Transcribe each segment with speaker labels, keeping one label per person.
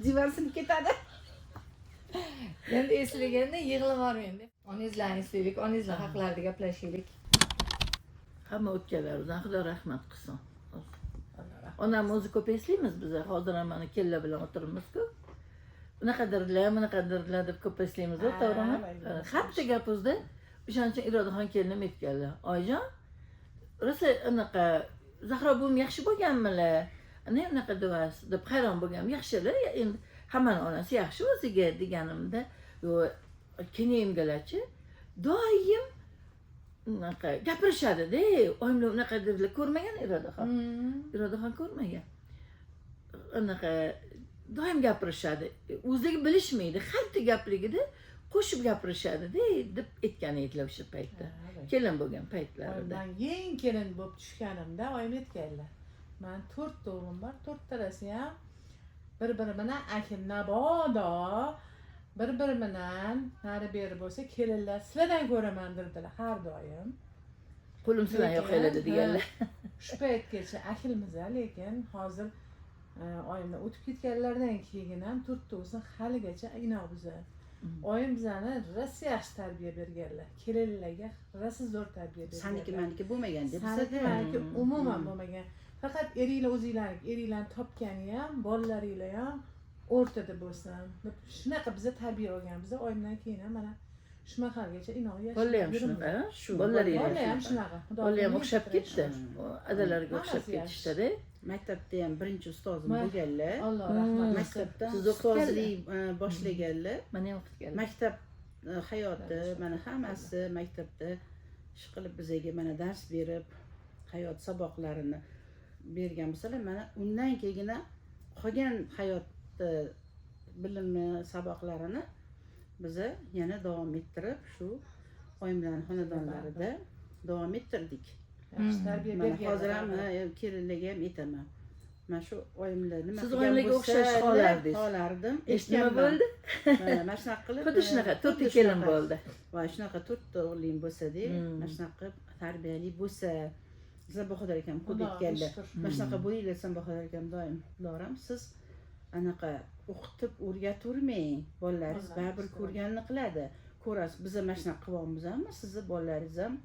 Speaker 1: divan sinib ketadi.
Speaker 2: Endi eslaganda yig'lavormen deb. Onangizlarni eslaylik, onangizlar haqlarida gaplashaylik.
Speaker 3: Hamma o'tganlarimizdan Xudo rahmat qilsin. Onam o'zi ko'p eslaymiz biz. Hozir ham mana kella bilan o'tiribmiz-ku. Bunaqadirlar deb ko'p eslaymiz, to'g'rimi? Hatto gapimizda o'shaning uchun Irodaxon kelinim aytganlar. Oyijon, rosa anaqa Zahro buvim yaxshi bo'lganmilar? Ana unaqa deb hayron bo'lgan. Yaxshilar, endi hammaning onasi yaxshi o'ziga deganimda, kenayimgalarchi doim unaqa gapirishadi-da. Oyimlar unaqadirlar ko'rmagan Irodaxon. Irodaxon ko'rmagan. Unaqa doim gapirishadi. O'zligi bilishmaydi. Xalta gapligida qo'shib gapirishadi-da deb aytgan edilar o'sha paytda. Kelin bo'lgan paytlarida.
Speaker 4: Men eng kelin bo'lib tushganimda oyim aytganlar. Men 4 o'g'lim bor, 4talasi ham bir-biri bilan akam nabodo bir-biri bilan nari beri bo'lsa kelinlar sizlardan ko'raman dedilar har doim.
Speaker 3: Qo'lim sizdan yo'qoladi deganlar.
Speaker 4: Shu paytgacha akilmiz, lekin hozir oyimlar o'tib ketganlardan keyin ham 4tasi haligacha inoq biza. Oyim bizani rosa yaxshi tarbiya berganlar. Kelinlarga rosa zo'r tarbiya berganlar.
Speaker 1: Saniki meniki bo'lmagan deb
Speaker 4: Saniki meniki umuman bo'lmagan. Faqat eringlarni topgani ham, bolalaringlar ham o'rtada bo'lsin. Shunaqa biza tarbiya olganmiz. Oyimdan keyin ham mana shu mahalgacha inoq yashab
Speaker 3: Bolalar ham shunaqa, bolalar
Speaker 4: ham shunaqa.
Speaker 3: Bolalar ham o'xshab ketdi. Adalariga o'xshab ketishdi-da.
Speaker 1: Maktabda ham birinchi ustozim bo'lganlar.
Speaker 4: Alloh rahmat.
Speaker 1: Maktabdan ustozlik boshlaganlar.
Speaker 3: Mana ham o'qitganlar.
Speaker 1: Maktab hayoti mana hammasi maktabda ish qilib bizga mana dars berib, hayot saboqlarini bergan bo'lsalar, mana undan keyin qolgan hayotda bilimni saboqlarini biz yana davom ettirib shu oyimlarning xonadonlarida davom ettirdik.
Speaker 4: Yaxshi tarbiya bergan.
Speaker 1: Hozir ham kelinlarga ham aytaman. Mana shu oyimlar nima
Speaker 3: Siz oyimlarga o'xshash qolardingiz.
Speaker 1: Qolardim.
Speaker 3: Nima bo'ldi?
Speaker 1: Mana shunaqa qilib.
Speaker 3: Xuddi shunaqa 4 kelin bo'ldi.
Speaker 1: Va shunaqa 4 o'g'lim bo'lsa-da, mana shunaqa tarbiyali bo'lsa, sizlar Bahodir akam ko'p aytganlar. Mana shunaqa bo'linglar, sen Bahodir akam doim uloram siz anaqa o'qitib o'rgatvermang. Bolalaringiz baribir ko'rganini qiladi. Ko'rasiz, biz ham mana shunaqa qilyapmiz, ammo sizni bolalaringiz ham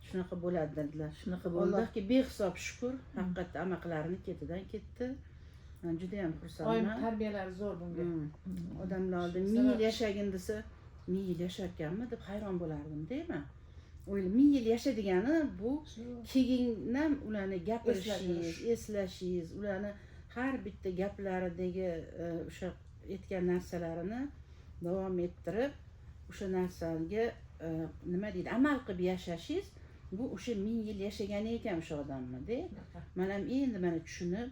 Speaker 1: shunaqa bo'ladi dedilar.
Speaker 3: Shunaqa bo'ldi.
Speaker 1: Allohga behisob shukr, haqiqatda amaklarini ketidan ketdi. Men juda ham xursandman.
Speaker 4: Oyim tarbiyalari zo'r bunga.
Speaker 1: Odamlar oldin 1000 yil yashagin desa, 1000 yil yasharkanmi deb hayron bo'lardim, deyman. O'yla 1000 yil yasha degani bu keyindan ularni gapirishingiz, eslashingiz, ularni har bitta gaplaridagi o'sha aytgan narsalarini davom ettirib, o'sha narsaga nima deydi, amal qilib yashashingiz, bu o'sha 1000 yil yashagan ekan o'sha odamni-da. Men ham endi mana tushunib,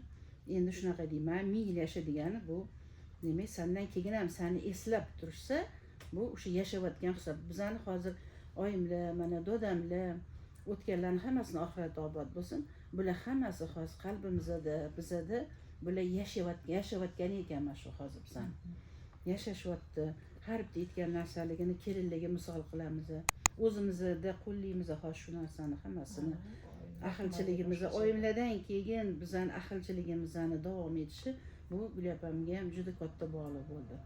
Speaker 1: endi shunaqa deyman, 1000 yil yasha degani bu demak, sendan keyin ham seni eslab tursa, bu o'sha yashayotgan hisob. Bizani hozir oyimlar, mana dodamlar, o'tganlarning hammasini oxirat obod bo'lsin. Bular hammasi hozir qalbimizda, bizada bular yashayotgan ekan mana shu hozir bizani. Yashashyapti. Har bitta aytgan narsaligini kelinlarga misol qilamiz. O'zimizda qo'llaymiz hozir shu narsani hammasini. Ahilchiligimizni oyimlardan keyin bizani ahilchiligimizni davom etishi bu Gulapamga ham juda katta bog'liq bo'ldi.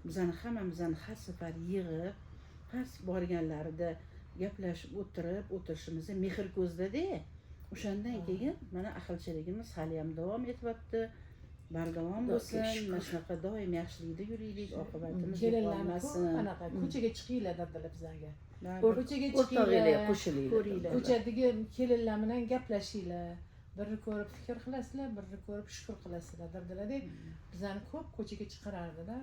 Speaker 1: Bizani hammamizni har safar yig'ib, har borganlarida gaplashib o'tirishimiz mehr ko'zda-da. O'shandan keyin mana ahilchiligimiz hali ham davom etyapti. Bardavom bo'lsin, mana shunaqa doim yaxshilikda yuraylik, oqibatimiz yo'qolmasin.
Speaker 4: Anaqa ko'chaga chiqinglar dedilar bizlarga.
Speaker 3: Ko'chaga chiqinglar,
Speaker 4: qo'shilinglar. Ko'chadagi kelinlar bilan gaplashinglar. Birni ko'rib fikr qilasizlar, birni ko'rib shukr qilasizlar dedilar-da. Bizani ko'p ko'chaga chiqarardilar.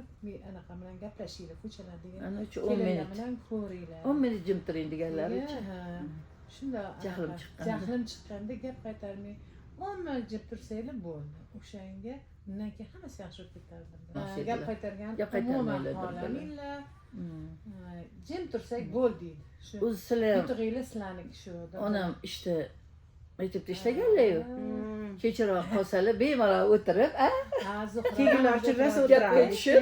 Speaker 4: Anaqa bilan gaplashinglar ko'chalardagi.
Speaker 3: Ana 10
Speaker 4: kelinlar
Speaker 3: minut
Speaker 4: bilan ko'ringlar.
Speaker 3: 10 minut jim turing deganlaricha.
Speaker 4: Shunda
Speaker 3: Jahlim
Speaker 4: chiqqanda gap qaytarmay 10 minut jim tursanglar bo'ldi. O'shanga undan keyin hammasi yaxshi o'tib ketardi. Gap qaytargan,
Speaker 3: gap qaytarmaylar.
Speaker 4: Jim tursak bo'ldi deydi. Shu
Speaker 3: O'zi sizlar
Speaker 4: yutug'inglar sizlarniki shu.
Speaker 3: onam ishda maktabda ishlaganlar-ku. Kechroq qolsalar bemalol o'tirib,
Speaker 1: Keyin ochirasa o'tiradi.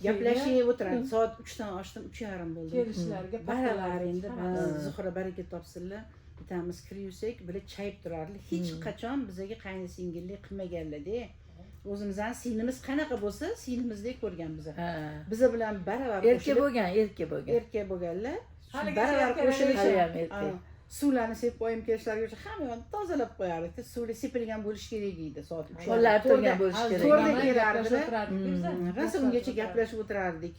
Speaker 1: Gaplashib o'tiradi. Soat 3 dan ochdim, 3:30 bo'ldi.
Speaker 4: Kelishlarga
Speaker 1: baravar endi Zuhra baraka topsinlar. Bitamiz kiriysak, bular chayib turardilar. Hech qachon bizga qayni singillik qilmaganlar-da. o'zimizning singlimiz qanaqa bo'lsa singlimizdek ko'rgan biza.
Speaker 3: Ha.
Speaker 1: Biza bilan baravar
Speaker 3: Erkak bo'lgan, erkak bo'lgan.
Speaker 1: erkak bo'lganlar
Speaker 4: Haligacha
Speaker 1: baravar
Speaker 4: erkaklar
Speaker 1: qo'shilib
Speaker 3: Hali ham erkak.
Speaker 1: suvlarni sepib oyim kelishlarigacha hamma yoqni tozalab qo'yardik. Suvli sepilgan bo'lishi kerak edi soat 3.
Speaker 3: Qo'llar turgan bo'lishi kerak.
Speaker 1: To'rda
Speaker 4: Gaplashib
Speaker 1: kelardilar.
Speaker 4: o'tirardik biza.
Speaker 1: Rosa ungacha gaplashib o'tirardik.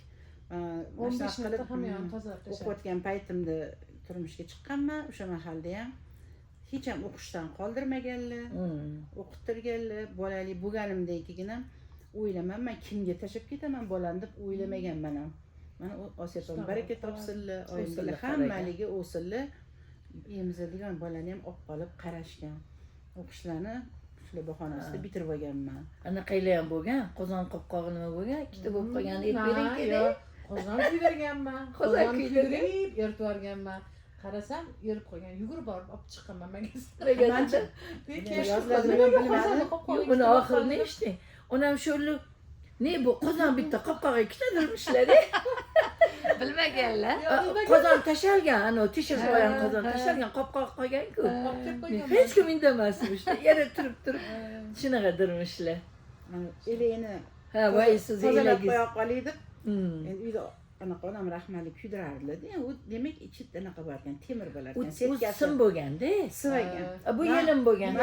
Speaker 4: 15 minutda hamma yoqni tozalab tashardik.
Speaker 1: o'qiyotgan paytimda turmushga chiqqanman. O'sha mahalda ham hech ham o'qishdan qoldirmaganlar, o'qitirganlar. Bolali bo'lganimdan keyin o'ylamanman kimga tashlab ketaman bolamni deb o'ylamaganman ham. Mana Osiyapam baraka topsinlar, oyimlar hammaligi o'sinlar. Emizadigan bolani ham olib qolib qarashgan. O'qishlarni shular bahonasida bitirib olganman.
Speaker 3: Anaqaylar ham bo'lgan, qozon qopqog'i nima bo'lgan, ikkita bo'lib qolgan ep bering
Speaker 4: Ha,
Speaker 3: kerak.
Speaker 4: yo'q, qozon kuydirganman.
Speaker 3: Qozon
Speaker 4: Qozon
Speaker 3: kuydirib.
Speaker 4: kuydirib eritib yuborganman. Qarasam, erib qo'ygan. Yugurib borib olib chiqqanman magazindan.
Speaker 3: Buni oxirini eshitding. Onam sho'rlik ne bu qozon bitta qopqog'i ikkita durmishlar. Bilmaganlar. Qozon tashalgan, ana teshib qo'ygan qozon tashalgan, qopqoq qolgan-ku. Hech kim indamasmish. Yana turib shunaqa durmishlar.
Speaker 1: Elini
Speaker 3: Ha, voy siz
Speaker 1: tozalab
Speaker 3: elagiz.
Speaker 1: qo'ya qolaydi. Endi uyda anaqa onam rahmatli kuydirardilar-da. U demak ichida anaqa bor ekan, temir bo'lar ekan.
Speaker 3: U sim bo'lganda.
Speaker 1: sivagan.
Speaker 3: Bu yelim bo'lgan.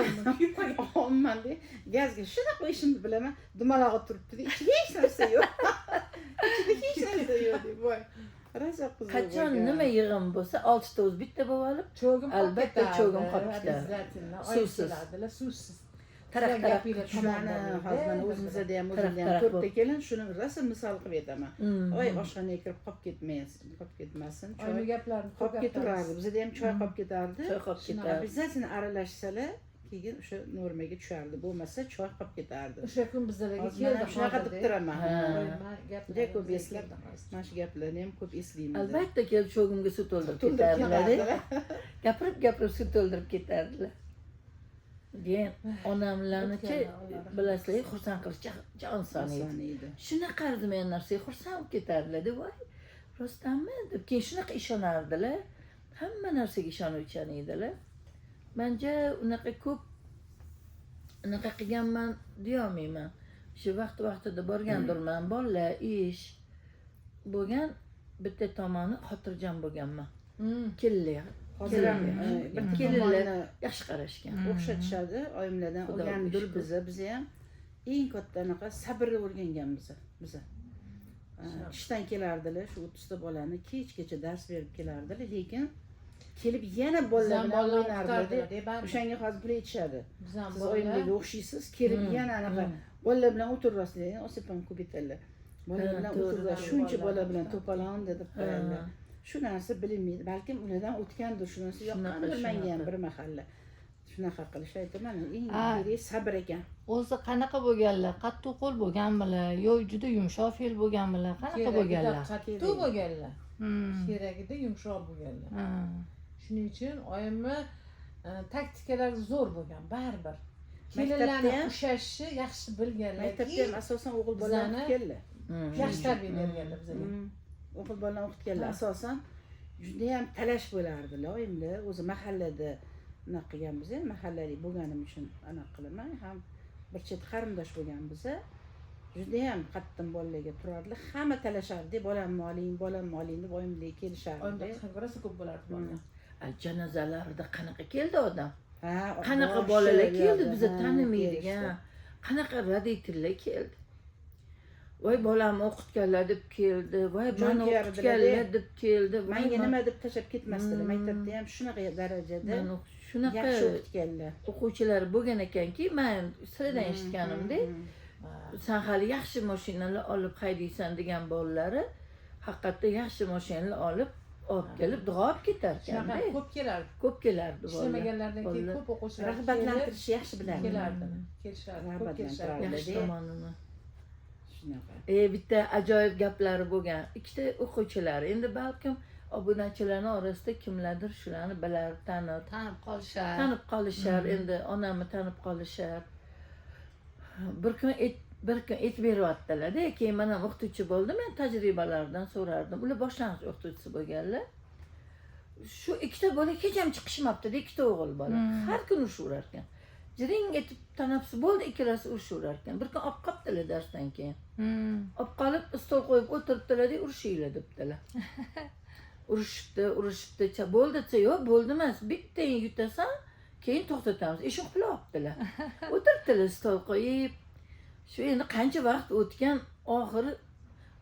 Speaker 1: Olmanda gazga shunaqa ishimni bilaman. Dumalog'i turibdi-da, ichida hech narsa yo'q. Ichida hech narsa yo'q deb voy. Rosa qiziq.
Speaker 3: Qachon nima yig'im bo'lsa, 6 ta o'z bitta bo'lib olib,
Speaker 4: Cho'g'im
Speaker 3: albatta cho'g'im qolib ketadi.
Speaker 4: Suvsiz. Suvsiz.
Speaker 3: taraf
Speaker 1: Shuni hozir mana o'zimizda ham o'zimda ham to'rtta kelin, shuni rosa misol qilib aytaman. Voy oshxonaga kirib qolib ketmasin.
Speaker 4: Choy gaplarini
Speaker 1: qolib ketaverardi. Bizda ham choy qolib ketardi.
Speaker 3: choy qolib ketardi.
Speaker 1: Обязательно aralashsalar, keyin o'sha normaga tushardi. Bo'lmasa choy qolib ketardi.
Speaker 4: O'sha kun bizlarga
Speaker 1: Hozir
Speaker 4: keldi.
Speaker 1: mana shunaqa deb turaman.
Speaker 4: Juda
Speaker 1: ko'p eslab, mana shu gaplarni ham ko'p eslayman.
Speaker 3: Albatta kelib cho'g'imga suv to'ldirib ketardilar. Gapirib suv to'ldirib ketardilar. Keyin onamlarniki bilasizlar, xursand qilish jonson edi. Shunaqa arzimagan narsaga xursand bo'lib ketardilar-da, voy. Rostdanmi deb keyin shunaqa ishonardilar. Hamma narsaga ishonuvchan edilar. Menga unaqa ko'p unaqa qilganman deyolmayman. Shu vaqtida borgandirman, bolalar, ish bo'lgan bitta tomoni xotirjam bo'lganman. Kellar.
Speaker 1: Hozir ham bir
Speaker 3: kelinlar
Speaker 1: tomonini
Speaker 3: yaxshi qarashgan.
Speaker 1: o'xshatishadi oyimlardan
Speaker 3: Xudo
Speaker 1: o'rgandik
Speaker 3: bilsin.
Speaker 1: biz ham eng katta anaqa sabrni o'rganganmiz biz. Ishdan kelardilar, shu 30 ta bolani kechgacha dars berib kelardilar, lekin kelib yana bolalar bilan o'ynardilar. O'shanga hozir pul aytishadi. Siz oyimlarga o'xshaysiz, kelib yana anaqa bolalar bilan o'tirasizlar, Osipam ko'p aytadilar. Bolalar bilan o'tirdilar, shuncha bola bilan to'polon deb qo'yadilar. Shu narsa bilinmaydi, balkim ulardan o'tgandir, shu narsa yoqqandir menga ham bir mahalla. Shunaqa qilish aytaman, eng kerak sabr ekan.
Speaker 2: O'zi qanaqa bo'lganlar? Qattiq qo'l bo'lganmilar, yo juda yumshoq fe'l bo'lganmilar? Qanaqa bo'lganlar?
Speaker 4: Qattiq bo'lganlar. Keragida yumshoq bo'lganlar. Shuning uchun oyimni taktikalari zo'r bo'lgan, baribir. Kelinlarni ushashi yaxshi bilganlar.
Speaker 1: Maktabda ham asosan o'g'il bolalarni o'qitganlar.
Speaker 4: Yaxshi tarbiya berganlar bizga.
Speaker 1: O'g'il bolalarni o'qitganlar asosan juda ham talash bo'lardilar oyimlar. O'zi mahallada unaqa qilganmiz, mahallalik bo'lganim uchun anaqa qilaman, ham bir chet qarindosh bo'lganmiz. Juda ham qattiq bolalarga turardilar. Hamma talashardi, bolamni oling deb oyimlarga kelishardi.
Speaker 4: Oyimlar rosa ko'p bo'lardi bolalar.
Speaker 3: Janozalarida qanaqa keldi odam?
Speaker 1: Ha,
Speaker 3: Qanaqa bolalar keldi, bizni tanimaydigan. Qanaqa radiytillar keldi. Voy bolamni o'qitganlar deb keldi, voy meni o'qitganlar deb keldi.
Speaker 1: Menga nima deb tashlab ketmasdilar. Maktabda ham shunaqa darajada
Speaker 3: shunaqa
Speaker 1: yaxshi o'qitganlar.
Speaker 3: O'quvchilar bo'lgan ekanki, men sirdan eshitganimda, sen hali yaxshi mashinalar olib haydaysan degan bolalari haqiqatda yaxshi mashinalar olib kelib duo olib ketar ekan.
Speaker 4: Ko'p kelardi.
Speaker 3: Ko'p kelardi bolalar.
Speaker 4: Ishlamaganlardan keyin ko'p o'quvchilar
Speaker 1: Rag'batlantirish yaxshi bilardi.
Speaker 4: kelardi. Kelishardi, ko'p kelishardi.
Speaker 3: Yaxshi tomonini.
Speaker 1: Shunaqa.
Speaker 3: Bitta ajoyib gaplari bo'lgan. Ikkita o'quvchilar. Endi balkim obunachilarning orasida kimlardir shularni bilar, tanib qolishar. Endi onamni tanib qolishar. Bir kun aytib beryaptilar-da, keyin men ham o'qituvchi bo'ldim, men tajribalaridan so'rardim. Ular boshlang'ich o'qituvchisi bo'lganlar. Shu ikkita bola hech ham chiqishmabdi-da, ikkita o'g'il bola. Har kuni urishaverar ekan. jiring etib tanaffusi bo'ldi, ikkalasi urishaverar ekan. Bir kun olib qolibdilar darsdan keyin. Olib qolib stol qo'yib o'tiribdilar-da, urishinglar debdilar. Urishibdi, bo'ldi desa, yo'q, bo'ldi emas, bittang yutasan, keyin to'xtatamiz. Eshik qulayaptilar. O'tiribdilar stol qo'yib. Shu endi qancha vaqt o'tgan, oxiri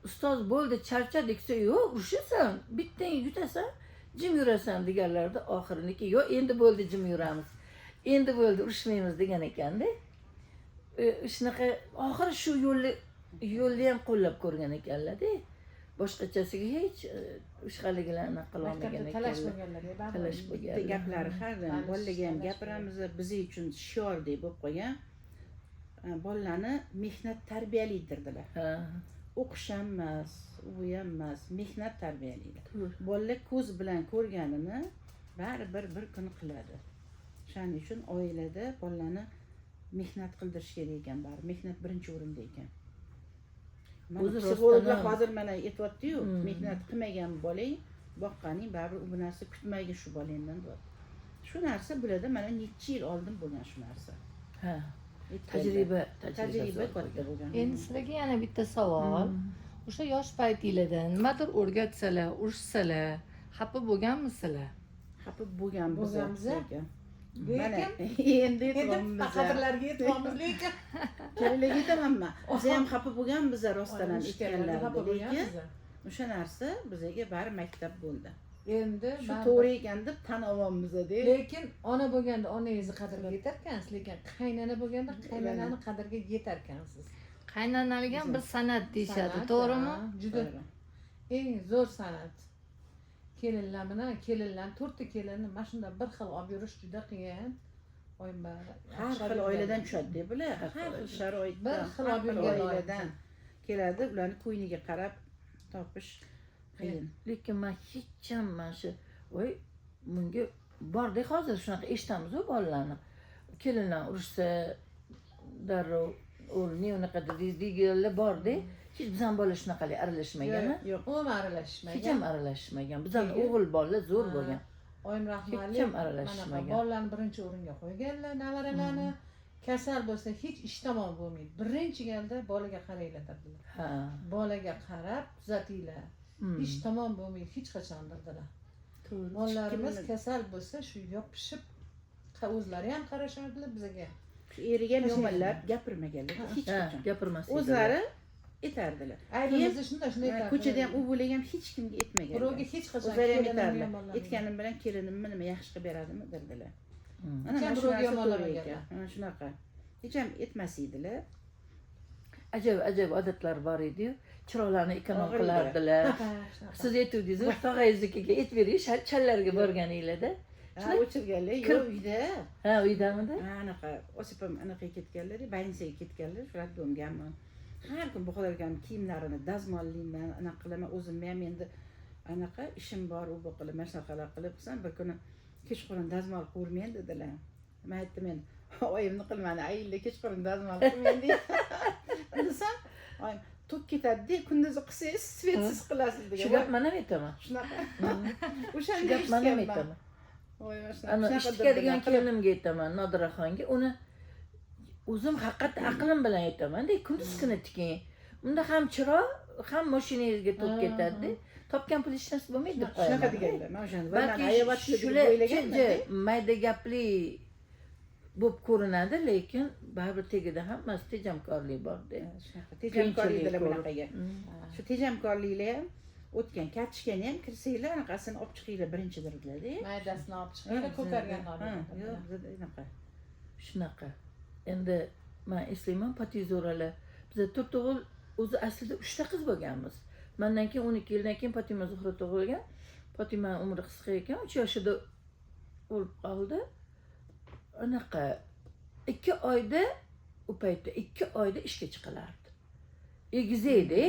Speaker 3: ustoz bo'ldi, charchadik desa, yo'q, urishasan, bittang yutasan, jim yurasan deganlarda oxiriniki, yo'q, endi bo'ldi, jim yuramiz. Endi bo'ldi, urishmaymiz degan ekanda. Shunaqa oxiri shu yo'lni ham qo'llab ko'rgan ekanlar-da. Boshqachasiga hech ushqaligilarni qilolmagan ekanlar.
Speaker 4: Talash bo'lganlar,
Speaker 3: Talash
Speaker 1: Bitta
Speaker 3: bo'lgan.
Speaker 1: gaplari har doim bolalarga ham gapiramiz, biz uchun shiordek bo'lib qolgan. Bolalarni mehnat tarbiyalaydirdilar.
Speaker 3: Ha.
Speaker 1: O'qish ham emas, u ham emas, mehnat tarbiyalaydi. Bolalar ko'z bilan ko'rganini baribir bir kun qiladi. Shuning uchun oilada bolalarni mehnat qildirish kerak ekan, bari mehnat birinchi o'rinda ekan.
Speaker 3: O'zi
Speaker 1: Psixologlar hozir mana aytyapti-yu, mehnat qilmagan bolang, boqqaning baribir u narsa kutmaydi shu bolangdan deyapti. Shu narsa bularda mana necha yil oldin bo'lgan shu narsa.
Speaker 3: Ha. Tajriba
Speaker 1: katta bo'lgan.
Speaker 2: Endi sizlarga yana bitta savol. O'sha yosh paytinglarda nimadir o'rgatsalar, urishsalar, xafa bo'lganmisizlar?
Speaker 1: Xafa bo'lganmiz.
Speaker 4: Bo'lganmiz.
Speaker 1: Mana endi
Speaker 4: Endi
Speaker 1: aytyapmiz.
Speaker 4: qadrlarga yetamiz lekin.
Speaker 1: Kelaga aytamanman. Biz ham xafa bo'lganmiz rostdan ham aytganlar.
Speaker 4: xafa
Speaker 1: Lekin
Speaker 4: bo'lganmiz.
Speaker 1: o'sha narsa bizga bari maktab bo'ldi.
Speaker 4: Endi
Speaker 1: Shu to'g'ri ekan deb tan olyapmiz deb.
Speaker 4: lekin ona bo'lganda onangizni qadriga yetarkansiz, lekin qaynona bo'lganda qaynonani qadriga yetarkansiz.
Speaker 2: Qaynonalik ham bir san'at deyishadi, to'g'rimi?
Speaker 4: Juda eng zo'r san'at. Kelinlar 4 ta kelinni mana shunday bir xil olib yurish juda qiyin. Oyim bari
Speaker 1: Har xil oiladan tushadi bular. Har xil sharoitdan,
Speaker 4: Bir xil
Speaker 1: har xil
Speaker 4: oiladan
Speaker 1: oiladan keladi. Ularni ko'yniga qarab topish qiyin.
Speaker 3: Lekin men hech ham mana shu voy bunga bordek hozir shunaqa eshitamiz-ku bolalarni. Kelinlar urushsa darrov o'rni unaqa deganlar bor-da. Hech bizdan bola shunaqalik aralashmagan.
Speaker 1: Yo'q.
Speaker 4: umuman aralashmagan.
Speaker 3: Hech ham aralashmagan. Bizdan o'g'il bola zo'r bo'lgan.
Speaker 4: Oyim rahmali.
Speaker 3: Hech ham aralashmagan.
Speaker 4: Bolalarni birinchi o'ringa qo'yganlar, nevaralarni. Kasal bo'lsa hech ish tamom bo'lmaydi. Birinchi galda bolaga qaranglar dedilar.
Speaker 3: Ha.
Speaker 4: Bolaga qarab kuzatinglar. Ish tamom bo'lmaydi hech qachon dedilar. Bolalarimiz kasal bo'lsa shu yopishib o'zlari ham qarashardilar bizga.
Speaker 1: Eriga ham yomonlab gapirmaganlar hech
Speaker 3: Ha,
Speaker 1: qachon.
Speaker 3: gapirmas.
Speaker 1: O'zlari aytardilar.
Speaker 4: Aybimizni shunday aytardilar.
Speaker 1: Ko'chada ham u bo'laga ham hech kimga aytmagan.
Speaker 4: birovga hech qachon
Speaker 1: O'zlari ham
Speaker 4: kelinim
Speaker 1: aytardilar.
Speaker 4: yomonlamaydi.
Speaker 1: Aytganim bilan kelinimni nima yaxshi qilib beradimi dedilar.
Speaker 4: Hech ham birovga yomonlamaganlar.
Speaker 1: Mana shunaqa. Hech ham aytmas edilar.
Speaker 3: Ajoyib odatlar bor edi-yu. Chiroqlarni ekonom
Speaker 1: Og'ir
Speaker 3: qilardilar.
Speaker 4: Ha, shunaqa.
Speaker 3: Siz aytdingiz-ku, tog'angiznikiga aytib bering, challarga borganinglarda.
Speaker 1: Ha, o'chirganlar, yo'q uyda.
Speaker 3: Ha, uydamida?
Speaker 1: Ha, anaqa, Osipam anaqaga ketganlar, больницаga ketganlar, shu raddomganman. Har kun buxolargan kiyimlarini dazmollayman, anaqa qilaman, o'zimni ham endi anaqa ishim bor, u bu qilib, mana shunaqalar qilib qilsam, bir kuni kechqurun dazmol qilmayman dedilar. Men aytdim men, oyimni qilmani, ayilda kechqurun dazmol qilmayman deydi. Desam, oyim to'k ketadi-da, kunduzi qilsangiz svetsiz qilasiz degan.
Speaker 3: Shu gap men ham aytaman.
Speaker 1: Shunaqa.
Speaker 3: Shu
Speaker 1: O'shanda
Speaker 3: gap men ham aytaman.
Speaker 1: Voy,
Speaker 3: Ana ishlaydigan kelinimga aytaman, Nodiraxonga, uni o'zim haqiqatda aqlim bilan aytaman-da, kunduz kuni tiking. Unda ham chiroq, ham mashinangizga to'p ketadi-da. Topgan pul hech narsa bo'lmaydi deb qo'yaman.
Speaker 1: Shunaqa deganlar. Men o'shanda
Speaker 3: Balki
Speaker 1: hayvonchilik deb
Speaker 3: shular
Speaker 1: o'ylaganman.
Speaker 3: mayda gapli bo'lib ko'rinadi, lekin baribir tagida hammasi tejamkorlik bor-da.
Speaker 1: Shunaqa tejamkorliklar bunaqaga. Shu tejamkorliklar ham o'tgan kartochkani ham kirsanglar, anaqasini olib chiqinglar birinchi dedilar-da.
Speaker 4: Maydasini olib chiqinglar, ko'kargan
Speaker 1: Yo'q, anaqa.
Speaker 3: Shunaqa. Endi men eslayman, Patizoralar. Biz 4 o'g'il, o'zi aslida 3 ta qiz bo'lganmiz. Mendan keyin 12 yildan keyin Fatima Zuhra tug'ilgan. Fatima umri qisqa ekan, 3 yoshida o'lib qoldi. Anaqa 2 oyda u paytda 2 oyda ishga chiqilardi. Egizaydi,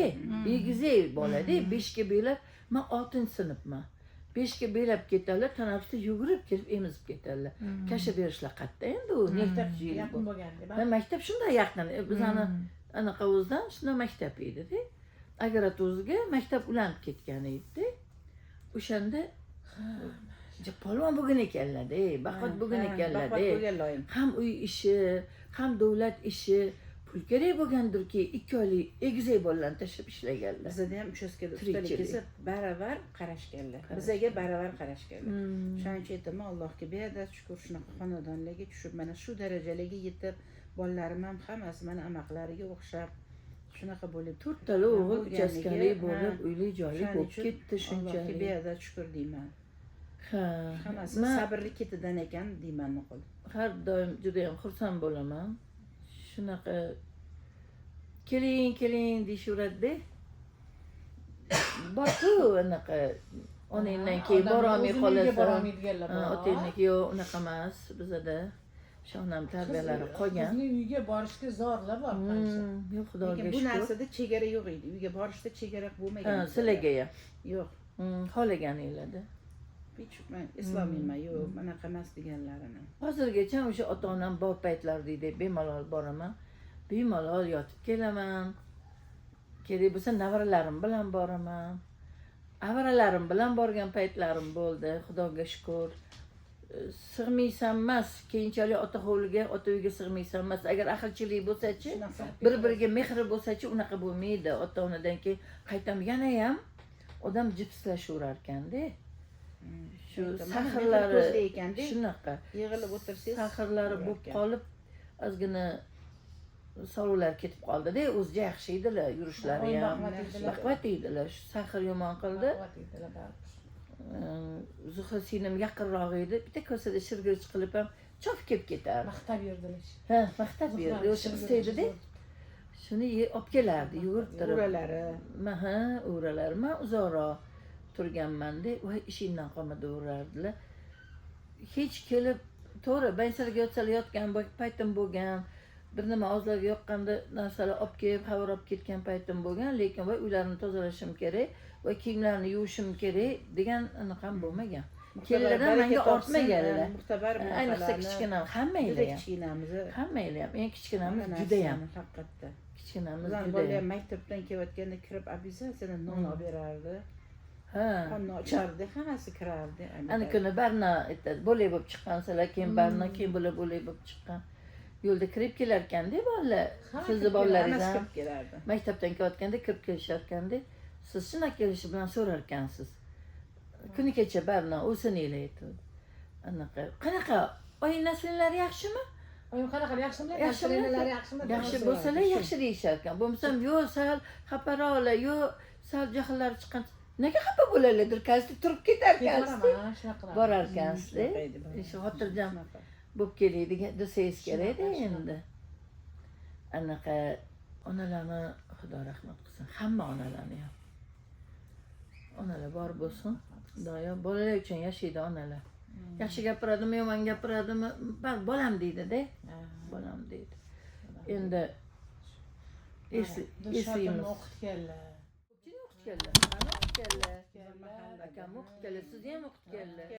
Speaker 3: egizay bolada, 5 ga belab, men 6-sinfman. 5 ga belab ketadilar, tanaffusda yugurib kelib emizib ketadilar. Kasha berishlar qatta endi u maktab
Speaker 4: yaqin bo'lganda.
Speaker 3: Men maktab shunday yaqin. Bizani anaqa o'zidan shunday maktab edi-da. Agar o'ziga maktab ulanib ketgan edi-da. O'shanda polvon bo'lgan ekanlar-da, bahot bo'lgan ekanlar-da.
Speaker 1: Bahot bo'lganlar oyim.
Speaker 3: Ham uy ishi, ham davlat ishi, pul kerak bo'lgandirki, 2 oylik egizak bolalarni tashlab ishlaganlar.
Speaker 1: Bizda ham uchastkada
Speaker 3: Tirikchilik.
Speaker 1: ustalik esa baravar qarashganlar. Bizaga baravar qarashganlar. Shuning uchun aytaman, Allohga beada shukur shunaqa xonadonlarga tushib, mana shu darajalarga yetib, bolalarim ham hammasi mana amaqlariga o'xshab shunaqa bo'lib,
Speaker 3: To'rttala o'g'il uchastkali bo'lib, uyli joyli
Speaker 1: shuning
Speaker 3: bo'lib
Speaker 1: uchun
Speaker 3: ketdi
Speaker 1: Allohga
Speaker 3: shunchalik.
Speaker 1: beada shukur deyman.
Speaker 3: Ha,
Speaker 1: Hammasi
Speaker 3: men
Speaker 1: sabrli ketidan ekan deyman nuqul.
Speaker 3: har doim juda ham xursand bo'laman. Shunaqa keling deyishaveradi-da. Bor-ku anaqa onangdan keyin borolmay qolasan.
Speaker 4: borolmaydiganlar bor.
Speaker 3: Otangniki yo'q, unaqa emas bizada. Shonam tarbiyalari qolgan.
Speaker 4: Qizning uyiga borishga zorlar bor qancha.
Speaker 3: Yo'q, xudoga
Speaker 1: Lekin bu
Speaker 3: shukr.
Speaker 1: narsada chegara yo'q edi. Uyga borishda chegara bo'lmagan.
Speaker 3: Ha, sizlarga ham.
Speaker 1: Yo'q.
Speaker 3: Xohlaganinglarda.
Speaker 1: Hech men islomayman, yo'q, bunaqa emas deganlarini.
Speaker 3: Hozirgacha o'sha ota-onam bor paytlardek bemalol boraman. Bemalol yotib kelaman. Kerak bo'lsa nevaralarim bilan boraman. Avaralarim bilan borgan paytlarim bo'ldi, xudoga shukr. Sig'maysan emas, keyinchalik ota hovliga, ota uyiga sig'maysan emas. Agar ahilchilik bo'lsa-chi, bir-biriga mehr bo'lsa-chi, unaqa bo'lmaydi. Ota-onadan keyin qaytam yana ham odam jipslashaverar ekanda. Shu sahrlari
Speaker 1: ekanda,
Speaker 3: shunaqa.
Speaker 1: yig'ilib o'tirsangiz,
Speaker 3: Sahrlari bo'lib qolib, ozgina sovunlar ketib qoldi-da, o'zicha yaxshi edilar, yurishlari ham. Baquvvat edilar. Shu sahr yomon qildi. Zuhra singlim yaqinroq edi. Bitta kosada shirgirch qilib ham chopib kelib ketardi.
Speaker 4: Maqtab yurdilar.
Speaker 3: Ha, maqtab berdi. O'sha istaydi-da. Shuni olib kelardi, yugurtirib.
Speaker 1: O'ralari.
Speaker 3: Ha, o'ralari. Men uzoqroq turganman-da, voy ishimdan qolmadi o'rardilar. Hech kelib to'g'ri, baysalga yotgan paytim bo'lgan. Bir nima og'izlarga yoqqanda narsalar olib kelib, xabar olib ketgan paytim bo'lgan, lekin voy uylarni tozalashim kerak, voy kiyimlarni yuvishim kerak degan anaqam bo'lmagan. Kelinlardan menga ortmaganlar.
Speaker 1: Muxtabar
Speaker 3: Ayniqsa kichkinam, hammanglar ham.
Speaker 1: kichkinamiz.
Speaker 3: Hammanglar ham, eng kichkinamiz juda ham.
Speaker 1: Haqiqatda.
Speaker 3: Kichkinamiz
Speaker 1: Bizlar
Speaker 3: juda
Speaker 1: bolalar
Speaker 3: ham.
Speaker 1: maktabdan kelayotganda kirib, obязательно non olib berardi.
Speaker 3: Ha.
Speaker 1: Qonni ochardi, hammasi kirardi.
Speaker 3: Ana kuni barna aytadi, bo'lak bo'lib chiqqansizlar, keyin barna, keyin bo'lak bo'lib chiqqan. Yo'lda kirib kelar ekanda bolalar. Sizni bolalaringiz ham
Speaker 1: kirib kelardi.
Speaker 3: maktabdan kelayotganda kirib kelishayotganda, siz shunaqa kelishi bilan so'rar ekansiz. Kuni kecha barna o'sininglar aytdi. Anaqa, qanaqa oyi naslinglar yaxshimi?
Speaker 4: Oyim qanaqa yaxshimi?
Speaker 3: Yaxshimi?
Speaker 4: Yaxshimi?
Speaker 3: Yaxshi bo'lsalar yaxshi deyishar ekan. Bo'lmasam yo'q, sal xafaroqlar, yo'q, sal jahllari chiqqan. Nega xafa bo'lalardir? Qaysi turib ketar ekansiz? Borar ekansiz-da. Shu xotirjam bo'lib kelaydigan desangiz kerak-da endi. Anaqa onalarni Xudo rahmat qilsin. Hamma onalarni ham. Onalar bor bo'lsin. Xudoyo bolalar uchun yashaydi onalar. Yaxshi gapiradimi, yomon gapiradimi, bolam deydi-da. Bolam deydi. Endi eslaymiz.
Speaker 4: O'qitganlar.
Speaker 3: Ko'pchilik o'qitganlar. Mana o'qitganlar. Akam o'qitganlar, sizni ham o'qitganlar.